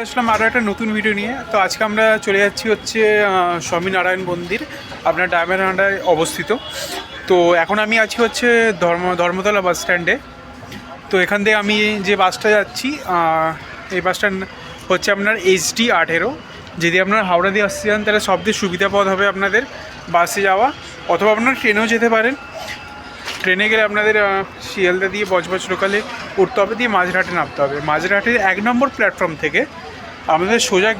আসলাম আরও একটা নতুন ভিডিও নিয়ে। তো আজকে আমরা চলে যাচ্ছি হচ্ছে স্বামীনারায়ণ মন্দির, আপনার ডায়মন্ডহাটায় অবস্থিত। তো এখন আমি আছি হচ্ছে ধর্মতলা বাস স্ট্যান্ডে। তো এখান থেকে আমি যে বাসটা যাচ্ছি, এই বাসটা হচ্ছে আপনার HD-18। যদি আপনার হাওড়া দিয়ে আসতে চান তাহলে সবচেয়ে সুবিধা পথ হবে আপনাদের বাসে যাওয়া, অথবা আপনার ট্রেনেও যেতে পারেন। ট্রেনে গেলে আপনাদের শিয়ালদা দিয়ে বজবজ লোকালে উঠতে হবে, দিয়ে মাঝরাটে নামতে হবে। মাঝরাটের 1 নম্বর প্ল্যাটফর্ম থেকে আমাদের সোজা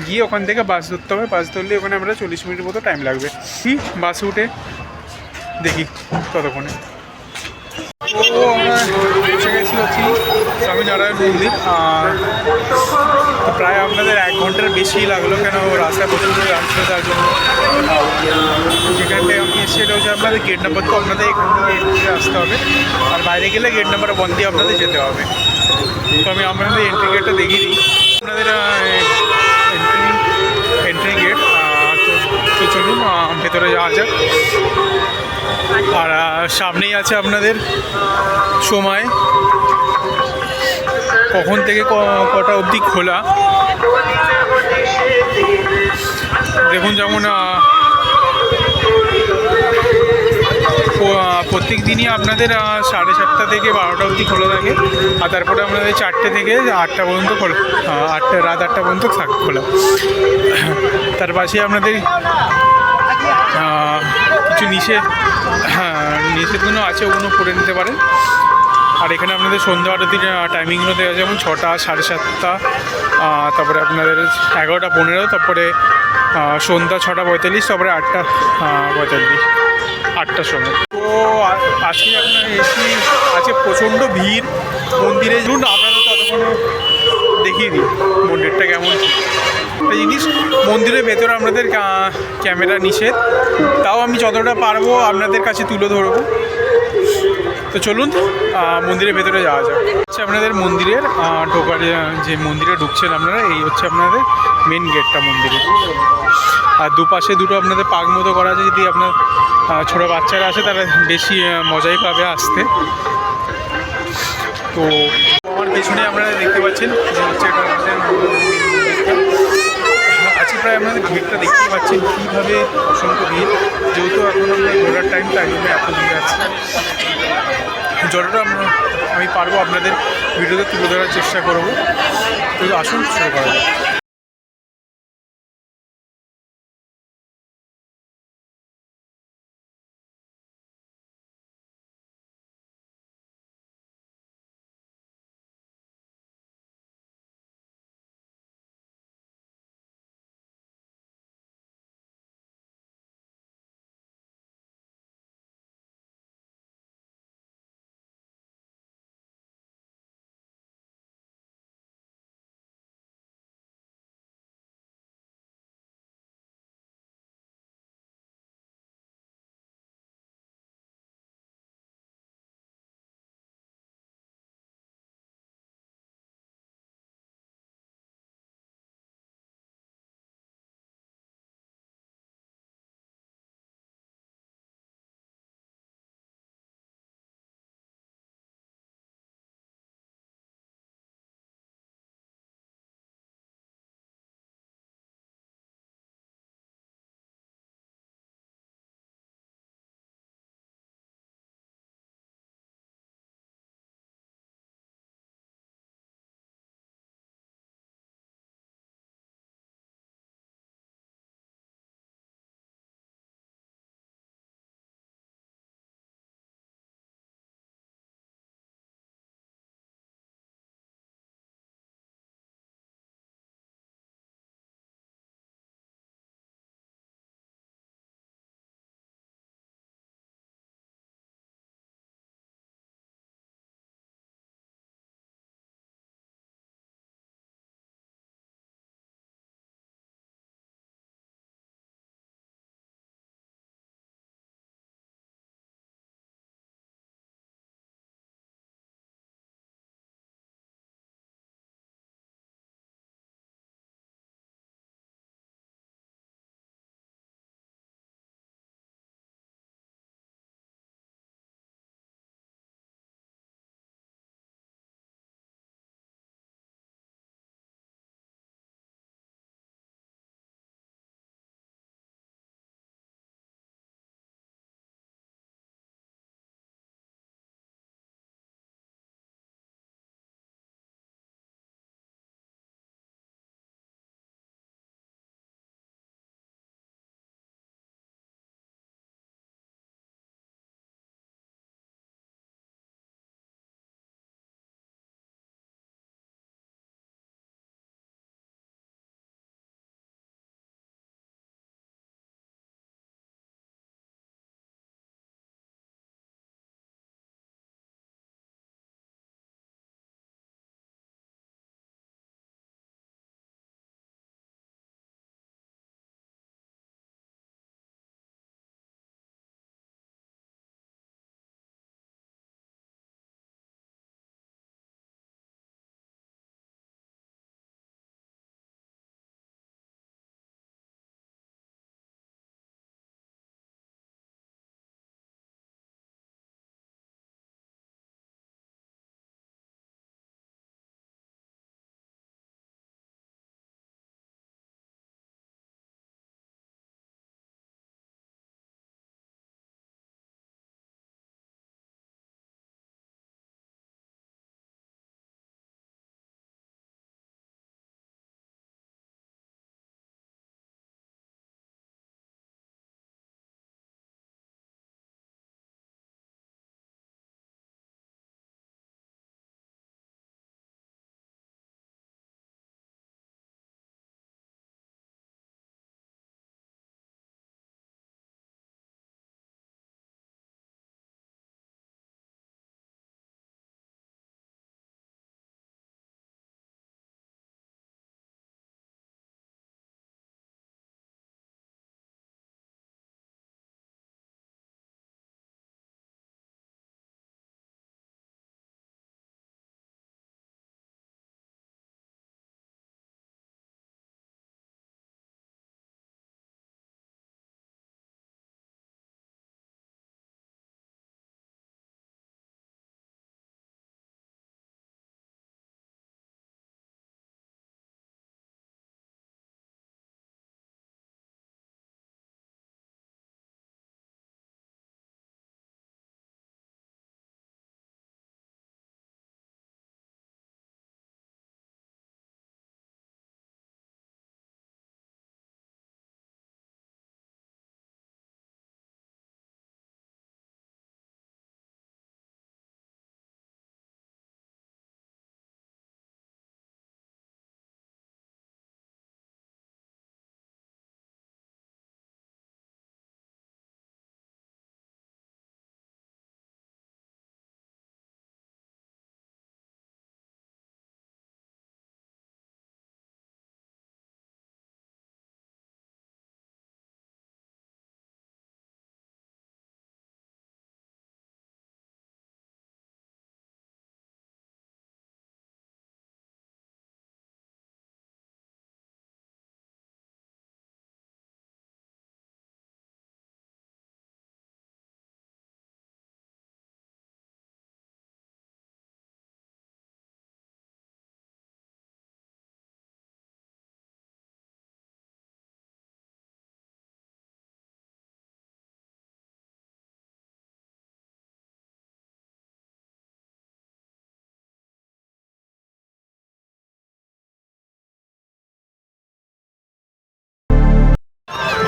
গিয়ে ওখান থেকে বাস ধরতে হবে। বাস ধরলে ওখানে আমরা 40 মিনিটের মতো টাইম লাগবে। কি বাসে উঠে দেখি ততক্ষণে। তো আমরা এসে গেছি হচ্ছি স্বামীনারায়ণ মন্দির। তো প্রায় আপনাদের 1 ঘন্টার বেশিই লাগলো, কেন রাস্তায় প্রচুর জ্যাম ছিল, তার জন্য। যেখানটায় আমি সেটা হচ্ছে আপনাদের গেট নাম্বার, তো আপনাদের এখান থেকে এন্ট্রি আসতে হবে, আর বাইরে গেলে গেট নাম্বার 1 দিয়ে আপনাদের যেতে হবে। তো আমি আপনাদের এন্ট্রি গেটটা দেখিয়ে দিই। আপনাদের এন্ট্রি গেট। তো চলুন ভেতরে যাওয়া যাক। আর সামনেই আছে আপনাদের সময়, কখন থেকে কটা অবধি খোলা। দেখুন, যেমন প্রত্যেক দিনই আপনাদের 7:30 থেকে 12টা অবধি খোলা থাকে, আর তারপরে আপনাদের 4টে থেকে 8টা পর্যন্ত খোলা, রাত 8টা পর্যন্ত খোলা। তার পাশে আপনাদের কিছু নিষেধগুলো আছে, ওগুলো করে নিতে পারেন। আর এখানে আপনাদের সন্ধ্যা আরতির টাইমিংগুলো দেওয়া, যেমন 6টা, 7:30, তারপরে আপনাদের 11:15, তারপরে সন্ধ্যা 6:45, তারপরে 8:45, 8টার সময়। তো আজকে আপনার এসি আছে, প্রচণ্ড ভিড় মন্দিরে। ধরুন আপনাদের ততক্ষণ দেখিয়ে দিই মন্দিরটা কেমন। একটা জিনিস, মন্দিরের ভেতরে আপনাদের ক্যামেরা নিষেধ, তাও আমি যতটা পারবো আপনাদের কাছে তুলে ধরবো। তো চলুন মন্দিরের ভেতরে যাওয়া যাক। হচ্ছে আপনাদের মন্দিরের ঢোকার, যে মন্দিরে ঢুকছেন আপনারা, এই হচ্ছে আপনাদের মেন গেটটা মন্দিরের। আর দুপাশে দুটো আপনাদের পার্ক মতো করা আছে, যদি আপনার ছোটো বাচ্চারা আসে তারা বেশি মজাই পাবে আসতে। তো আমার পেছনে আপনারা দেখতে পাচ্ছেন যে হচ্ছে এটা আমাদের আছে। প্রায় আপনাদের ভিড়টা দেখতে পাচ্ছেন কীভাবে অসংখ্য ভিড়, যেহেতু এখন আমরা ঘোরার টাইম, তাই জন্য এত ভিড় আছে। যতটা আমি পারবো আপনাদের ভিডিওতে তুলে ধরার চেষ্টা করবো। তো আসুন শুরু করা যাক।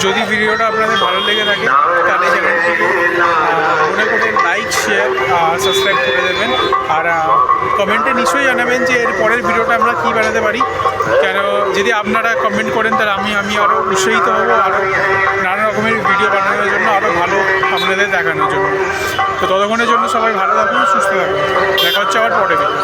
যদি ভিডিওটা আপনাদের ভালো লেগে থাকে তাহলে চ্যানেলটিকে মনে করে লাইক, শেয়ার, সাবস্ক্রাইব করে দেবেন। আর কমেন্টে নিশ্চয়ই জানাবেন যে এর পরের ভিডিওটা আমরা কী বানাতে পারি। কেন যদি আপনারা কমেন্ট করেন তাহলে আমি আরও উৎসাহিত হব আরও নানা রকমের ভিডিও বানানোর জন্য, আরও ভালো আপনাদের দেখানোর জন্য। তো ততক্ষণের জন্য সবাই ভালো থাকুন, সুস্থ থাকুন। দেখা হচ্ছে আবার পরে ভিডিও।